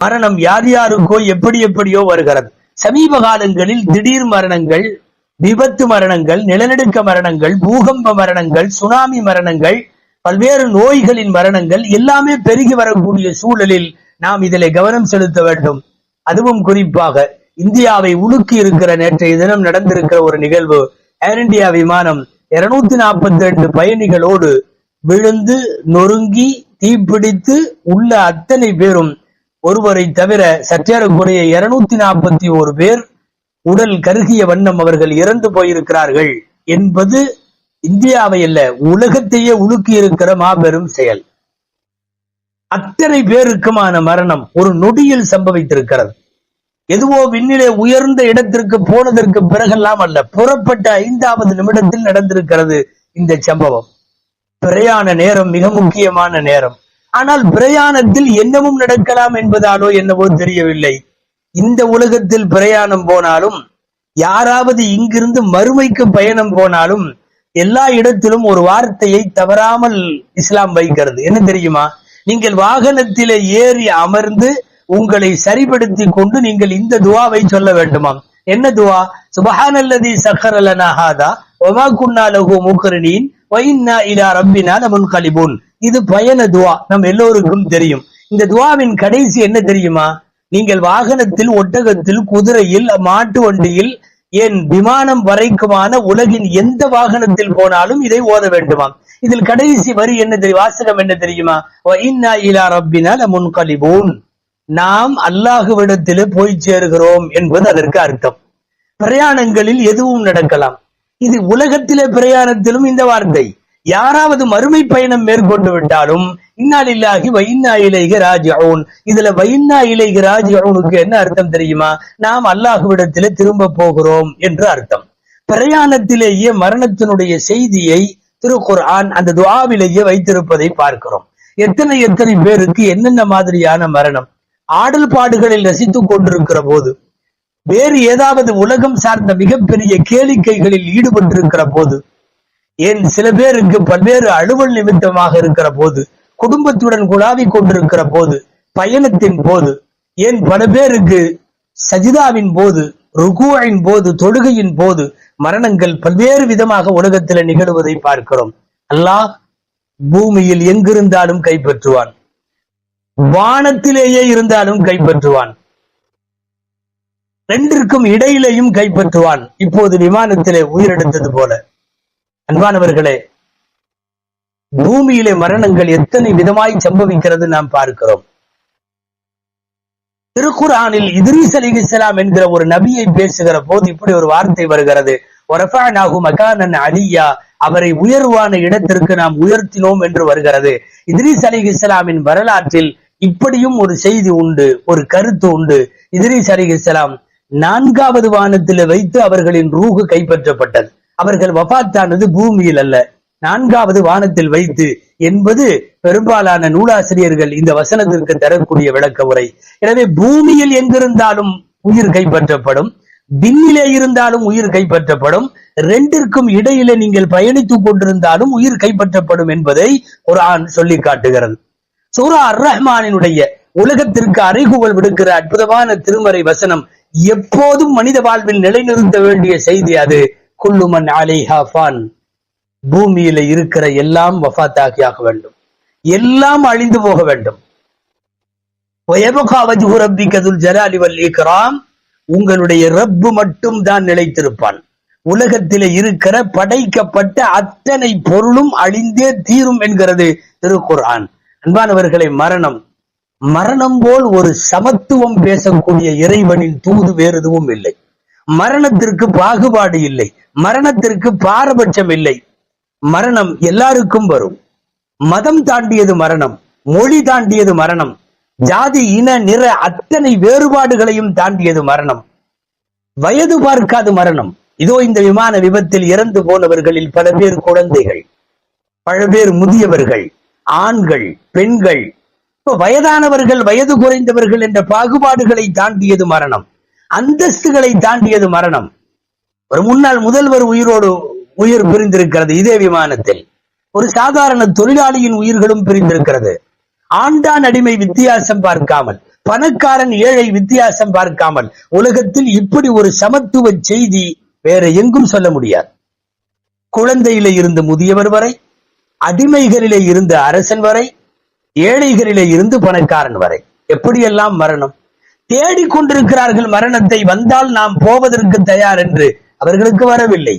மரணம் யார் யாருக்கோ எப்படி எப்படியோ வருகிறது. சமீப காலங்களில் திடீர் மரணங்கள், விபத்து மரணங்கள், நிலநடுக்க மரணங்கள், பூகம்ப மரணங்கள், சுனாமி மரணங்கள், பல்வேறு நோய்களின் மரணங்கள் எல்லாமே பெருகி வரக்கூடிய சூழலில் நாம் இதில் கவனம் செலுத்த வேண்டும். அதுவும் குறிப்பாக இந்தியாவை உலுக்கி இருக்கிற நேற்றைய தினம் நடந்திருக்கிற ஒரு நிகழ்வு. ஏர் இந்தியா விமானம் 242 பயணிகளோடு விழுந்து நொறுங்கி தீப்பிடித்து உள்ள அத்தனை பேரும் ஒருவரை தவிர சற்றேறக்குறைய 241 பேர் உடல் கருகிய வண்ணம் அவர்கள் இறந்து போயிருக்கிறார்கள் என்பது இந்தியாவை அல்ல உலகத்தையே உலுக்கி இருக்கிற மாபெரும் செயல். அத்தனை பேருக்குமான மரணம் ஒரு நொடியில் சம்பவித்திருக்கிறது. எதுவோ விண்ணிலே உயர்ந்த இடத்திற்கு போனதற்கு பிறகெல்லாம் அல்ல, புறப்பட்ட 5வது நிமிடத்தில் நடந்திருக்கிறது இந்த சம்பவம். பிரயாண நேரம் மிக முக்கியமான நேரம். ஆனால் பிரயாணத்தில் என்னவும் நடக்கலாம் என்பதாலோ என்னவோ தெரியவில்லை. இந்த உலகத்தில் பிரயாணம் போனாலும், யாராவது இங்கிருந்து மறுமைக்கு பயணம் போனாலும், எல்லா இடத்திலும் ஒரு வார்த்தையை தவறாமல் இஸ்லாம் வைக்கிறது. என்ன தெரியுமா? நீங்கள் வாகனத்திலே ஏறி அமர்ந்து உங்களை சரிபடுத்தி கொண்டு நீங்கள் இந்த துவாவை சொல்ல வேண்டுமாம். என்ன துவா? சுப்ஹானல்லதி ஸக்கர லனா ஹாதா வமா குன்னா லஹு முக்ரினீன் வ இன்னா இலா ரப்பினா லமுன்கலிபூன். இது பயண துவா, நம் எல்லோருக்கும் தெரியும். இந்த துவாவின் கடைசி என்ன தெரியுமா? நீங்கள் வாகனத்தில், ஒட்டகத்தில், குதிரையில், மாட்டு வண்டியில், ஏன் விமானம் வரைக்குமான உலகின் எந்த வாகனத்தில் போனாலும் இதை ஓத வேண்டுமாம். இதில் கடைசி வரி என்ன தெரியும்? வாசகம் என்ன தெரியுமா? வ இன்னா இலா ரப்பினா லமுன்கலிபூன். நாம் அல்லாஹ்விடத்திலே போய் சேருகிறோம் என்பது அதற்கு அர்த்தம். பிரயாணங்களில் எதுவும் நடக்கலாம். இது உலகத்திலே பிரயாணத்திலும் இந்த வார்த்தை. யாராவது மறுமை பயணம் மேற்கொண்டு விட்டாலும் இன்னா லில்லாஹி வ இன்னா இலைஹி ராஜிஊன். இதுல வ இன்னா இலைஹி ராஜிஊனுக்கு என்ன அர்த்தம் தெரியுமா? நாம் அல்லாஹ்விடத்திலே திரும்ப போகிறோம் என்று அர்த்தம். பிரயாணத்திலேயே மரணத்தினுடைய செய்தியை திருக்குர்ஆன் அந்த துஆவிலேயே வைத்திருப்பதை பார்க்கிறோம். எத்தனை எத்தனை பேருக்கு என்னென்ன மாதிரியான மரணம். ஆடல் பாடுகளில் ரசித்துக் கொண்டிருக்கிற போது, வேறு ஏதாவது உலகம் சார்ந்த மிகப்பெரிய கேளிக்கைகளில் ஈடுபட்டிருக்கிற போது, ஏன் சில பேருக்கு பல்வேறு அலுவல் நிமித்தமாக இருக்கிற போது, குடும்பத்துடன் குழாவி கொண்டிருக்கிற போது, பயணத்தின் போது, ஏன் பல பேருக்கு சஜிதாவின் போது, ருகூஇன் போது, தொழுகையின் போது மரணங்கள் பல்வேறு விதமாக உலகத்தில் நிகழ்வதை பார்க்கிறோம். அல்லாஹ் பூமியில் எங்கிருந்தாலும் கைப்பற்றுவான், வானத்திலேயே இருந்தாலும் கைப்பற்றுவான், ரெண்டிற்கும் இடையிலேயும் கைப்பற்றுவான். இப்போது விமானத்திலே உயிரெடுத்தது போல. அன்பானவர்களே, பூமியிலே மரணங்கள் எத்தனை விதமாய் சம்பவிக்கிறது நாம் பார்க்கிறோம். திருக்குர்ஆனில் இத்ரீஸ் அலைஹிஸ்ஸலாம் என்கிற ஒரு நபியை பேசுகிற போது இப்படி ஒரு வார்த்தை வருகிறது. வரஃபஅனாஹு மகானன் அலியா. அவரை உயர்வான இடத்திற்கு நாம் உயர்த்தினோம் என்று வருகிறது. இத்ரீஸ் அலைஹிஸ்ஸலாமின் வரலாற்றில் இப்படியும் ஒரு செய்தி உண்டு, ஒரு கருத்து உண்டு. இத்ரீஸ் அலைஹிஸ்ஸலாம் 4வது வானத்தில் வைத்து அவர்களின் ரூஹு கைப்பற்றப்பட்டது. அவர்கள் வஃபாத்தானது பூமியில் அல்ல, 4வது வானத்தில் வைத்து என்பது பெரும்பாலான நூலாசிரியர்கள் இந்த வசனத்திற்கு தரக்கூடிய விளக்க உரை. எனவே பூமியில் எங்கிருந்தாலும் உயிர் கைப்பற்றப்படும், விண்ணிலே இருந்தாலும் உயிர் கைப்பற்றப்படும், ரெண்டிற்கும் இடையிலே நீங்கள் பயணித்துக் கொண்டிருந்தாலும் உயிர் கைப்பற்றப்படும் என்பதை குர்ஆன் சொல்லி காட்டுகிறது. சூரா அர்-ரஹ்மானினுடைய உலகத்திற்கு அறைகூவல் விடுக்கிற அற்புதமான திருமறை வசனம், எப்போதும் மனித வாழ்வில் நிலைநிறுத்த வேண்டிய செய்தி அது. குல்லு மன் அலைஹா ஃபான். பூமியில இருக்கிற எல்லாம் வஃபாத்தாகி ஆக வேண்டும், எல்லாம் அழிந்து போக வேண்டும். வயபகா வஜ்ஹு ரப்பிக துல் ஜலாலி வல் இக்ராம். உங்களுடைய ரப்பு மட்டும் தான் நிலைத்திருப்பான். உலகத்திலே இருக்கிற படைக்கப்பட்ட அத்தனை பொருளும் அழிந்தே தீரும் என்கிறது திருக்குர்ஆன். அன்பானவர்களை, மரணம் போல் ஒரு சமத்துவம் பேசக்கூடிய இறைவனின் தூது வேறு எதுவும் இல்லை. மரணத்திற்கு பாகுபாடு இல்லை, மரணத்திற்கு பாரபட்சம் இல்லை. மரணம் எல்லாருக்கும் வரும். மதம் தாண்டியது மரணம், மொழி தாண்டியது மரணம், ஜாதி இன நிற அத்தனை வேறுபாடுகளையும் தாண்டியது மரணம். வயது பார்க்காது மரணம். இதோ இந்த விமான விபத்தில் இறந்து போனவர்களில் பல பேர் குழந்தைகள், பல பேர் முதியவர்கள், ஆண்கள், பெண்கள், வயதானவர்கள், வயது குறைந்தவர்கள் என்ற பாகுபாடுகளை தாண்டியது மரணம். அந்தஸ்துகளை தாண்டியது மரணம். ஒரு முன்னாள் முதல்வர் உயிர் பிரிந்திருக்கிறது இதே விமானத்தில். ஒரு சாதாரண தொழிலாளியின் உயிர்களும் பிரிந்திருக்கிறது. ஆண்டான் அடிமை வித்தியாசம் பார்க்காமல் பணக்காரன் ஏழை வித்தியாசம் பார்க்காமல் உலகத்தில் இப்படி ஒரு சமத்துவ செய்தி வேற எங்கும் சொல்ல முடியாது. குழந்தையிலே இருந்து முதியவர் வரை, அடிமைகளிலே இருந்து அரசன் வரை, ஏழைகளிலே இருந்து பணக்காரன் வரை எப்படியெல்லாம் மரணம் தேடிக்கொண்டிருக்கிறார்கள். மரணத்தை வந்தால் நாம் போவதற்கு தயார் என்று அவர்களுக்கு வரவில்லை.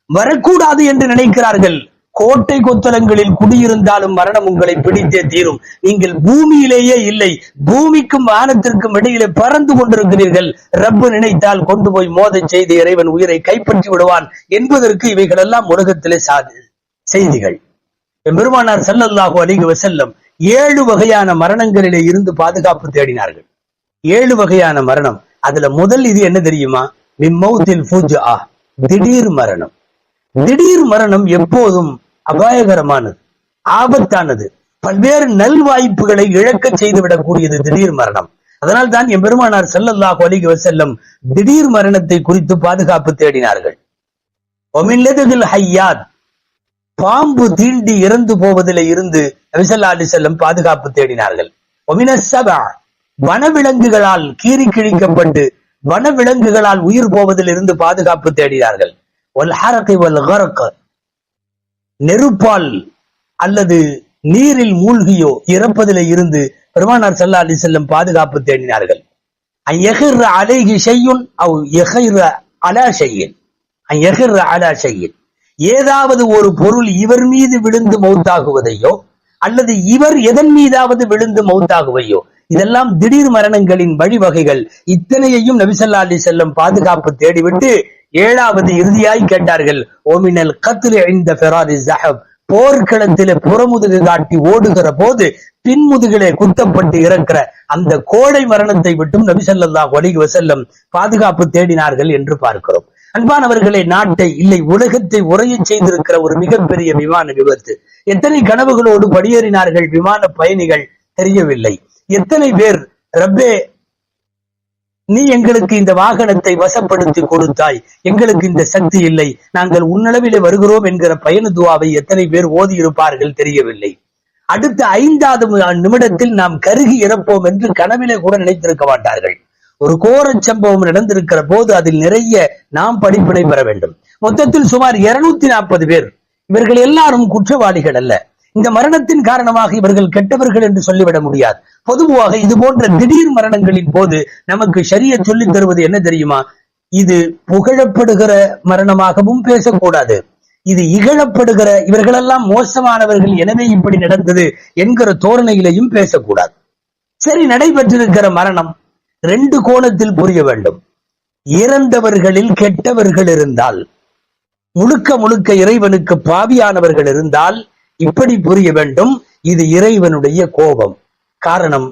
வரக்கூடாது என்று நினைக்கிறார்கள். கோட்டை கொத்தளங்களில் குடியிருந்தாலும் மரணம் உங்களை பிடித்தே தீரும். நீங்கள் பூமியிலேயே இல்லை, பூமிக்கும் வானத்திற்கும் இடையிலே பறந்து கொண்டிருக்கிறீர்கள். ரப்பு நினைத்தால் கொண்டு போய் மோத செய்து இறைவன் உயிரை கைப்பற்றி விடுவான் என்பதற்கு இவைகளெல்லாம் உலகத்திலே செய்திகள். பெருமானார் ஸல்லல்லாஹு அலைஹி வஸல்லம் 7 வகையான மரணங்களிலே இருந்து பாதுகாப்பு தேடினார்கள். 7 வகையான மரணம். அதுல முதல் இது என்ன தெரியுமா? மிம்மௌத்தில் ஃபுஜ்ஆ, திடீர் மரணம். திடீர் மரணம் எப்போதும் அபாயகரமானது, ஆபத்தானது, பல்வேறு நல்வாய்ப்புகளை இழக்க செய்துவிடக்கூடியது திடீர் மரணம். அதனால் தான் எம்பெருமானார் ஸல்லல்லாஹு அலைஹி வஸல்லம் திடீர் மரணத்தை குறித்து பாதுகாப்பு தேடினார்கள். ஒமில்லதுல் ஹய்யாத், பாம்பு தீண்டி இறந்து போவதில் இருந்து நபி ஸல்லல்லாஹு அலைஹி வஸல்லம் பாதுகாப்பு தேடினார்கள். ஒமினஸ்ஸபா, வனவிலங்குகளால் கீறி கிழிக்கப்பட்டு வனவிலங்குகளால் உயிர் போவதில் இருந்து பாதுகாப்பு தேடினார்கள். நெருப்பால் அல்லது நீரில் மூழ்கியோ இறப்பதிலே இருந்து பெருமானார் ஸல்லல்லாஹு அலைஹி வஸல்லம் பாதுகாப்பு தேடினார்கள். ஏதாவது ஒரு பொருள் இவர் மீது விழுந்து மௌத்தாகுவதையோ அல்லது இவர் எதன் மீதாவது விழுந்து மௌத்தாகுவையோ, இதெல்லாம் திடீர் மரணங்களின் வழிவகைகள். இத்தனையையும் நபி ஸல்லல்லாஹு அலைஹி வஸல்லம் பாதுகாப்பு தேடிவிட்டு 7வது இறுதியாய் கேட்டார்கள். ஓமினல் கத்லி இன்த ஃபிராரி ஸஹப், போர்க்களத்திலே புறமுதுகு காட்டி ஓடுகிற போது பின்முதுகிலே குத்தப்பட்டு இறக்கிற அந்த கோடை மரணத்தை விட்டும் நபி ஸல்லல்லாஹு அலைஹி வஸல்லம் பாதுகாப்பு தேடினார்கள் என்று பார்க்கிறோம். அன்பானவர்களே, நாட்டை இல்லை உலகத்தை உறைய செய்திருக்கிற ஒரு மிகப்பெரிய விமான விபத்து. எத்தனை கனவுகளோடு படியேறினார்கள் விமான பயணிகள் தெரியவில்லை. எத்தனை பேர் ரப்பே நீ எங்களுக்கு இந்த வாகனத்தை வசப்படுத்தி கொடுத்தாய், எங்களுக்கு இந்த சக்தி இல்லை, நாங்கள் உன்னளவிலே வருகிறோம் என்கிற பயண துவாவை எத்தனை பேர் ஓதி இருப்பார்கள் தெரியவில்லை. அடுத்த 5வது நிமிடத்தில் நாம் கருகி இறப்போம் என்று கனவிலே கூட நினைத்திருக்க மாட்டார்கள். ஒரு கோர சம்பவம் நடந்திருக்கிற போது அதில் நிறைய நாம் படிப்பினை பெற வேண்டும். மொத்தத்தில் சுமார் 240 பேர். இவர்கள் எல்லாரும் குற்றவாளிகள் அல்ல. இந்த மரணத்தின் காரணமாக இவர்கள் கெட்டவர்கள் என்று சொல்லிவிட முடியாது. பொதுவாக இது போன்ற திடீர் மரணங்களின் போது நமக்கு ஷரியத் சொல்லித் தருவது என்ன தெரியுமா? இது புகழப்படுகிற மரணமாகவும் பேசக்கூடாது, இது இகழப்படுகிற இவர்களெல்லாம் மோசமானவர்கள் எனவே இப்படி நடந்தது என்கிற தோரணையிலையும் பேசக்கூடாது. சரி, நடைபெற்றிருக்கிற மரணம் 2 கோணத்தில் புரிய வேண்டும். இறந்தவர்களில் கெட்டவர்கள் இருந்தால், முழுக்க முழுக்க இறைவனுக்கு பாவியானவர்கள் இருந்தால் இப்படி புரிய வேண்டும், இது இறைவனுடைய கோபம். காரணம்,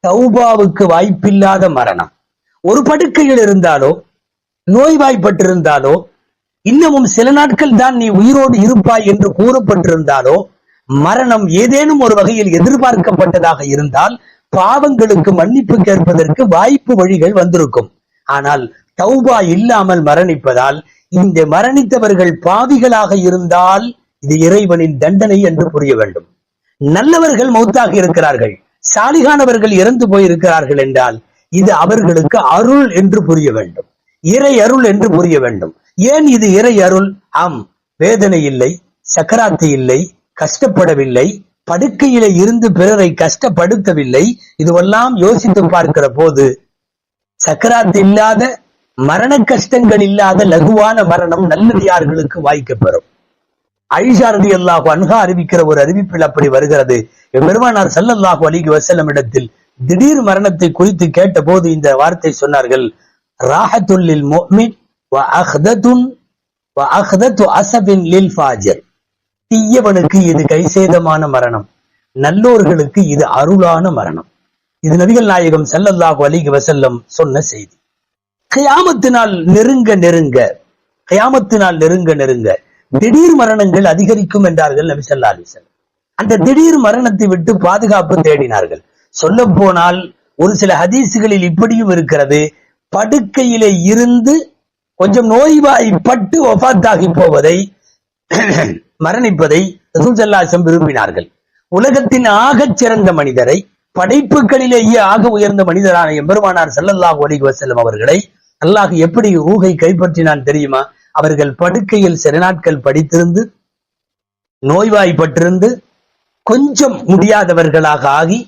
தௌபாவுக்கு வாய்ப்பில்லாத மரணம். ஒரு படுக்கையில் இருந்தாலோ நோய்வாய்ப்பட்டிருந்தாலோ இன்னமும் சில நாட்கள் தான் நீ உயிரோடு இருப்பாய் என்று கூறப்பட்டிருந்தாலோ, மரணம் ஏதேனும் ஒரு வகையில் எதிர்பார்க்கப்பட்டதாக இருந்தால் பாவங்களுக்கு மன்னிப்பு கேட்பதற்கு வாய்ப்பு வழிகள் வந்திருக்கும். ஆனால் தௌபா இல்லாமல் மரணிப்பதால், இந்த மரணித்தவர்கள் பாவிகளாக இருந்தால் இது இறைவனின் தண்டனை என்று புரிய வேண்டும். நல்லவர்கள் மௌத்தாக இருக்கிறார்கள், சாலிகானவர்கள் இறந்து போயிருக்கிறார்கள் என்றால் இது அவர்களுக்கு அருள் என்று புரிய வேண்டும், இறை அருள் என்று புரிய வேண்டும். ஏன் இது இறை அருள்? ஆம், வேதனை இல்லை, சக்கராத்து இல்லை, கஷ்டப்படவில்லை, படுக்கையில இருந்து பிறரை கஷ்டப்படுத்தவில்லை. இதுவெல்லாம் யோசித்து பார்க்கிற போது சக்கராத்து இல்லாத, மரண கஷ்டங்கள் இல்லாத லகுவான மரணம் நல்லடியார்களுக்கு வாய்க்கப்பெறும். ஆயிஷா ரலியல்லாஹு அன்ஹா அறிவிக்கிற ஒரு அறிவிப்பில் அப்படி வருகிறது. பெருமானார் ஸல்லல்லாஹு அலைஹி வஸல்லம் இடத்தில் திடீர் மரணத்தை குறித்து கேட்ட போது இந்த வார்த்தை சொன்னார்கள், ராஹத்துல் லில் முஃமின் வ அக்தத்து அஸபின் லில் ஃபாஜிர். தீயவனுக்கு இது கைசேதமான மரணம், நல்லோர்களுக்கு இது அருளான மரணம். இது நபிகள் நாயகம் ஸல்லல்லாஹு அலைஹி வஸல்லம் சொன்ன செய்தி. கியாமத்தினால் நெருங்க நெருங்க திடீர் மரணங்கள் அதிகரிக்கும் என்றார்கள் நபி ஸல்லல்லாஹு அலைஹி வஸல்லம். அந்த திடீர் மரணத்தை விட்டு பாதுகாப்பு தேடினார்கள். சொல்ல போனால் ஒரு சில ஹதீசுகளில் இப்படியும் இருக்கிறது, படுக்கையிலே இருந்து கொஞ்சம் நோய்வாய்ப்பட்டு வஃபாத்தாகி போவதை, மரணிப்பதை ரசூல் ஸல்லல்லாஹு அலைஹி வஸல்லம் விரும்பினார்கள். உலகத்தின் ஆகச் சிறந்த மனிதரை, படைப்புகளிலேயே ஆக உயர்ந்த மனிதரான எம்பெருமானார் ஸல்லல்லாஹு அலைஹி வஸல்லம் அவர்களை அல்லாஹ் எப்படி ரூஹை கைப்பற்றினான் தெரியுமா? அவர்கள் படுக்கையில் சில நாட்கள் படித்திருந்து நோய்வாய்ப்பட்டிருந்து கொஞ்சம் முடியாதவர்களாக ஆகி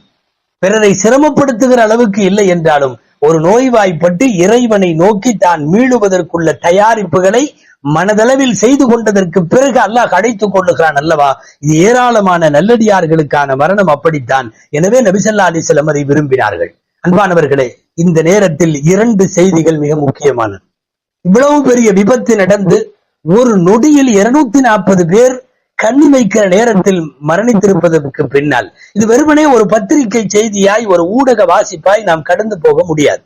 பிறரை சிரமப்படுத்துகிற அளவுக்கு இல்லை என்றாலும் ஒரு நோய்வாய்ப்பட்டு இறைவனை நோக்கி தான் மீளுவதற்குள்ள தயாரிப்புகளை மனதளவில் செய்து கொண்டதற்கு பிறகு அல்லாஹ் அழைத்துக் கொள்ளுகிறான் அல்லவா? இது ஏராளமான நல்லடியார்களுக்கான மரணம் அப்படித்தான். எனவே நபி ஸல்லல்லாஹு அலைஹி வஸல்லம் அதை விரும்பினார்கள். அன்பானவர்களே, இந்த நேரத்தில் 2 செய்திகள் மிக முக்கியமானது. இவ்வளவு பெரிய விபத்து நடந்து ஒரு நொடியில் 240 பேர் கண்ணி வைக்கிற நேரத்தில் மரணித்திருப்பதற்கு பின்னால் இது வெறுமனே ஒரு பத்திரிகை செய்தியாய் ஒரு ஊடக வாசிப்பாய் நாம் கடந்து போக முடியாது.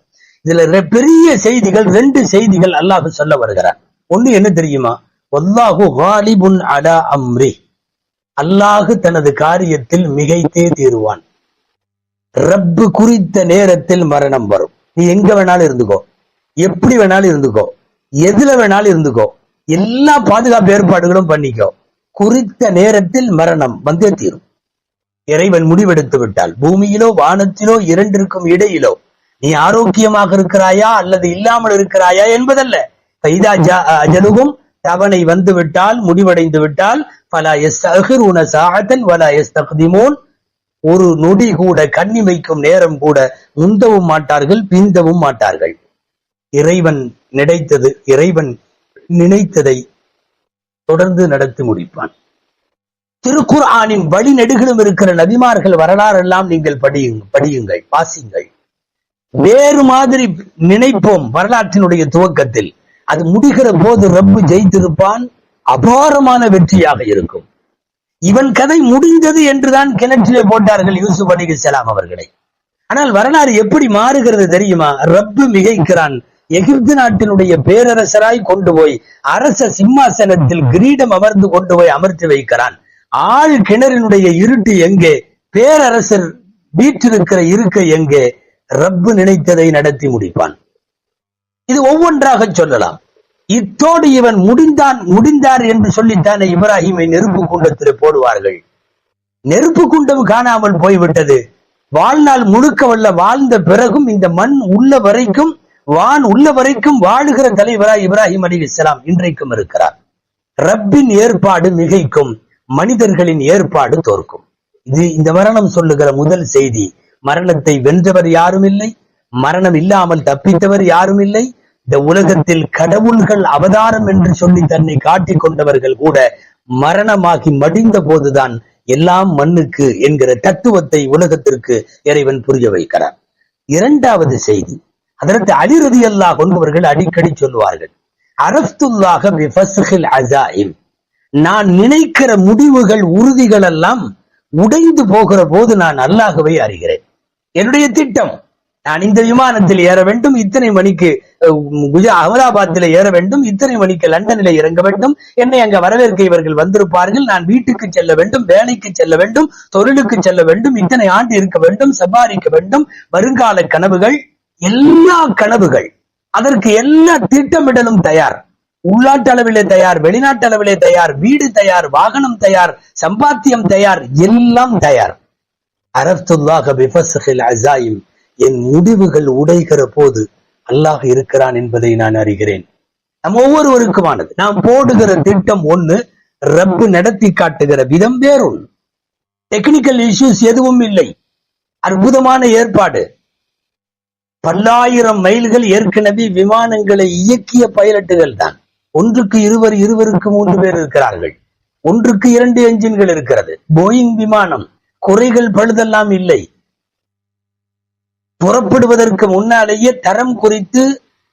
இதுல பெரிய செய்திகள் 2 செய்திகள் அல்லாஹ் சொல்ல வருகிறார். ஒண்ணு என்ன தெரியுமா? வல்லாஹு காலிபுன் அலா அம்ரி, அல்லாஹ் தனது காரியத்தில் மிகைத்தே தீருவான். ரப்பு குறித்த நேரத்தில் மரணம் வரும். நீ எங்க வேணாலும் இருந்துக்கோ, எப்படி வேணாலும் இருந்துக்கோ, எதுல வேணாலும் இருந்துக்கோ, எல்லா பாதுகாப்பு ஏற்பாடுகளும் பண்ணிக்கோ, குறித்த நேரத்தில் மரணம் வந்தே தீரும். இறைவன் முடிவெடுத்து விட்டால் பூமியிலோ வானத்திலோ இரண்டிற்கும் இடையிலோ நீ ஆரோக்கியமாக இருக்கிறாயா அல்லது இல்லாமல் இருக்கிறாயா என்பதல்ல. அஜலுகும் தவணை வந்து விட்டால், முடிவடைந்து விட்டால், ஃபலா யஸ்தகிருன ஸாஅத்தன் வலா யஸ்தக்திமூன், ஒரு நொடி கூட கண்ணி வைக்கும் நேரம் கூட முந்தவும் மாட்டார்கள், பிந்தவும் மாட்டார்கள். இறைவன் நினைத்ததை தொடர்ந்து நடத்தி முடிப்பான். திருக்குர்ஆனின் வழிநெடுகிலும் இருக்கிற நபிமார்கள் வரலாறெல்லாம் நீங்கள் படியுங்கள், வாசியுங்கள். வேறு மாதிரி நினைப்போம் வரலாற்றினுடைய துவக்கத்தில், அது முடிகிற போது ரப்பு ஜெயித்திருப்பான், அபாரமான வெற்றியாக இருக்கும். இவன் கதை முடிந்தது என்றுதான் கிணற்றிலே போட்டார்கள் யூசுப் அலைஹிஸ்ஸலாம் அவர்களை. ஆனால் வரலாறு எப்படி மாறுகிறது தெரியுமா? ரப்பு மிகைக்கிறான். எகிப்து நாட்டினுடைய பேரரசராய் கொண்டு போய் அரச சிம்மாசனத்தில் கிரீடம் அமர்ந்து கொண்டு போய் அமர்த்தி வைக்கிறான். ஆள் கிணறினுடைய இருட்டு எங்கே? பேரரசர் வீற்றிருக்கிற இருக்கை எங்கே? ரப்பு நினைத்ததை நடத்தி முடிப்பான். இது ஒவ்வொன்றாக சொல்லலாம். இத்தோடு இவன் முடிந்தார் என்று சொல்லித்தானே இப்ராஹிமை நெருப்பு குண்டத்தில் போடுவார்கள். நெருப்பு குண்டம் காணாமல் போய்விட்டது. வாழ்நாள் முழுக்க வாழ்ந்த பிறகும் இந்த மண் உள்ள வரைக்கும், வான் உள்ள வரைக்கும் வாழுகிற தலைவராய் இப்ராஹிம் அலைஹிஸ்ஸலாம் இன்றைக்கும் இருக்கிறார். ரப்பின் ஏற்பாடு மிகைக்கும், மனிதர்களின் ஏற்பாடு தோற்கும். இது இந்த மரணம் சொல்லுகிற முதல் செய்தி. மரணத்தை வென்றவர் யாரும் இல்லை, மரணம் இல்லாமல் தப்பித்தவர் யாரும் இல்லை. இந்த உலகத்தில் கடவுள்கள் அவதாரம் என்று சொல்லி தன்னை காட்டிக் கொண்டவர்கள் கூட மரணமாகி மடிந்த போதுதான் எல்லாம் மண்ணுக்கு என்கிற தத்துவத்தை உலகத்திற்கு இறைவன் புரிய வைக்கிறார். 2வது செய்தி, அதற்கு அலி ரலியல்லாஹு அன்ஹு அவர்கள் அடிக்கடி சொல்லுவார்கள், அரஃப்துல்லாஹ பிஃபஸ்ஹில் அஸாயிம், நான் நினைக்கிற முடிவுகள் உறுதிகள் எல்லாம் உடைந்து போகிற போது நான் அல்லாஹ்வை அறிகிறேன். என்னுடைய திட்டம், நான் இந்த விமானத்தில் ஏற வேண்டும், இத்தனை மணிக்கு அகமதாபாத்தில் ஏற வேண்டும், இத்தனை மணிக்கு லண்டனில் இறங்க வேண்டும், என்னை அங்க வரவேற்க இவர்கள் வந்திருப்பார்கள், நான் வீட்டுக்கு செல்ல வேண்டும், வேலைக்கு செல்ல வேண்டும், தொழிலுக்கு செல்ல வேண்டும், இத்தனை ஆண்டு இருக்க வேண்டும், சம்பாதிக்க வேண்டும், வருங்கால கனவுகள், எல்லா கனவுகள், அதற்கு எல்லா திட்டமிடலும் தயார். உள்நாட்டு அளவிலே தயார், வெளிநாட்டு அளவிலே தயார், வீடு தயார், வாகனம் தயார், சம்பாத்தியம் தயார், எல்லாம் தயார். அரஃப்துல்லாஹ பிஃபஸ்ஹில் அஸாயிம், என் முடிவுகள் உடைகிற போது அல்லாஹ் இருக்கிறான் என்பதை நான் அறிகிறேன். நம் ஒவ்வொருவருக்குமானது. நாம் போடுகிற திட்டம் ஒண்ணு, ரப்பு நடத்தி காட்டுகிற விதம் வேறொன்று. டெக்னிக்கல் இஷ்யூஸ் எதுவும் இல்லை, அற்புதமான ஏற்பாடு. பல்லாயிரம் மைல்கள் ஏற்கனவே விமானங்களை இயக்கிய பைலட்டுகள் தான். ஒன்றுக்கு இருவர், இருவருக்கு 3 பேர் இருக்கிறார்கள். ஒன்றுக்கு 2 என்ஜின்கள் இருக்கிறது. போயிங் விமானம், குறைகள் பழுதெல்லாம் இல்லை. புறப்படுவதற்கு முன்னாலேயே தரம் குறித்து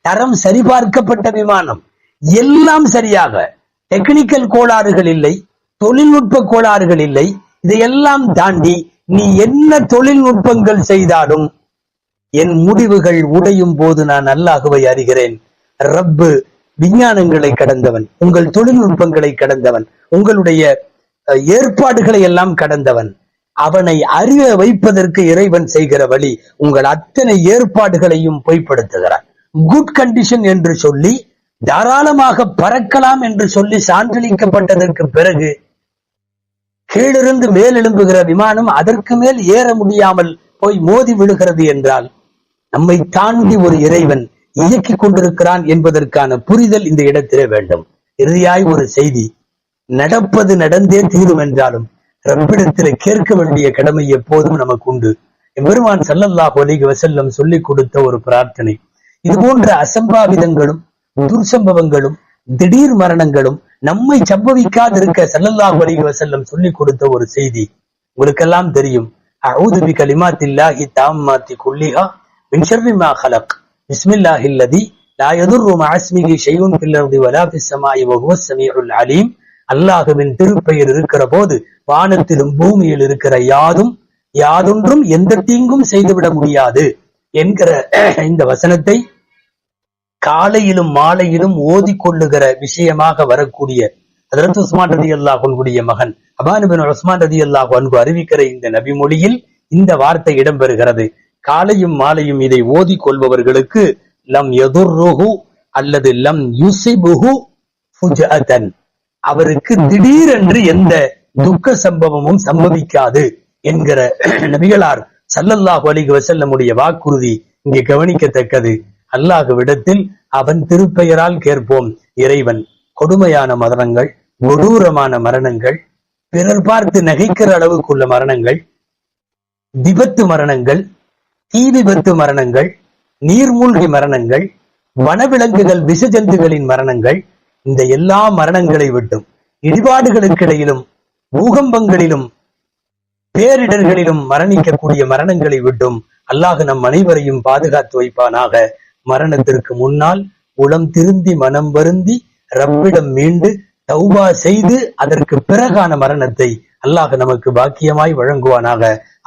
தரம் சரிபார்க்கப்பட்ட விமானம், எல்லாம் சரியாக. டெக்னிக்கல் கோளாறுகள் இல்லை, தொழில்நுட்ப கோளாறுகள் இல்லை. இதையெல்லாம் தாண்டி நீ என்ன தொழில்நுட்பங்கள் செய்தாலும் என் முடிவுகள் உடையும் போது நான் அல்லாஹ்வை அறிகிறேன். ரப்பு விஞ்ஞானங்களை கடந்தவன், உங்கள் தொழில்நுட்பங்களை கடந்தவன், உங்களுடைய ஏற்பாடுகளை எல்லாம் கடந்தவன். அவனை அறிய வைப்பதற்கு இறைவன் செய்கிற வழி, உங்கள் அத்தனை ஏற்பாடுகளையும் பொய்ப்படுத்துகிறான். குட் கண்டிஷன் என்று சொல்லி, தாராளமாக பறக்கலாம் என்று சொல்லி சான்றளிக்கப்பட்டதற்கு பிறகு கீழிருந்து மேல் எழும்புகிற விமானம் அதற்கு மேல் ஏற முடியாமல் போய் மோதி விழுகிறது என்றால் நம்மை தாண்டி ஒரு இறைவன் இயக்கிக் கொண்டிருக்கிறான் என்பதற்கான புரிதல் இந்த இடத்திலே வேண்டும். இறுதியாய் ஒரு செய்தி, நடப்பது நடந்தே தீரும் என்றாலும் ரப்பிடத்திலே கேட்க வேண்டிய கடமை எப்போதும் நமக்கு உண்டு. பெருமான் ஸல்லல்லாஹு அலைஹி வஸல்லம் சொல்லிக் கொடுத்த ஒரு பிரார்த்தனை. இது போன்ற அசம்பாவிதங்களும் துர்சம்பவங்களும் திடீர் மரணங்களும் நம்மை சம்பவிக்காதிருக்க ஸல்லல்லாஹு அலைஹி வஸல்லம் சொல்லிக் கொடுத்த ஒரு செய்தி உங்களுக்கெல்லாம் தெரியும். அஊது பிகலிமாத்தில்லாஹி தாம்மாத்தி குல்லிஹா மின் ஷர்ரி மா ஹலக் பிஸ்மில்லாஹில் லதீ லா யதுர்ரு மஅ இஸ்மிஹி ஷைஉன் ஃபில் அர்தி வலா ஃபிஸ் ஸமாஇ வஹுவஸ் ஸமீஉல் அலீம். அல்லாஹ்வின் திருப்பெயர் இருக்கிற போது வானத்திலும் பூமியில் இருக்கிற யாதொன்றும் எந்த தீங்கும் செய்துவிட முடியாது என்கிற இந்த வசனத்தை காலையிலும் மாலையிலும் ஓதிக்கொள்ளுகிற விஷயமாக வரக்கூடிய ஹஜ்ரத் உஸ்மான் ரலியல்லாஹு அன்ஹுடைய மகன் அபான் இப்னு உஸ்மான் ரலியல்லாஹு அன்ஹு அறிவிக்கிற இந்த நபி மொழியில் இந்த வார்த்தை இடம்பெறுகிறது. காலையும் மாலையும் இதை ஓதிக்கொள்பவர்களுக்கு லம் யதுர்ருஹு அல்லது லம் யுஸிபுஹு ஃபுஜஅதன், அவருக்கு திடீரென்று எந்த துக்க சம்பவமும் சம்பவிக்காது என்கிற நபிகளார் ஸல்லல்லாஹு அலைஹி வஸல்லமுடைய வாக்குறுதி இங்கே கவனிக்கத்தக்கது. அல்லாஹ்விடத்தில் அவன் திருப்பெயரால் கேட்போம். இறைவன் கொடுமையான மரணங்கள், கொடூரமான மரணங்கள், பிறர் பார்த்து நகைக்கிற அளவுக்குள்ள மரணங்கள், விபத்து மரணங்கள், தீ விபத்து மரணங்கள், நீர்மூழ்கி மரணங்கள், வனவிலங்குகள் விஷஜந்துகளின் மரணங்கள், இந்த எல்லா மரணங்களை விட்டும் இடிபாடுகளுக்கிடையிலும் பூகம்பங்களிலும் பேரிடர்களிலும் மரணிக்கக்கூடிய மரணங்களை விட்டும் அல்லாஹ் நம் அனைவரையும் பாதுகாத்து வைப்பானாக. மரணத்திற்கு முன்னால் உளம் திருந்தி மனம் வருந்தி ரப்பிடம் மீண்டு தௌபா செய்து அதற்கு பிறகான மரணத்தை அல்லாஹ் நமக்கு பாக்கியமாய் வழங்குவானாக.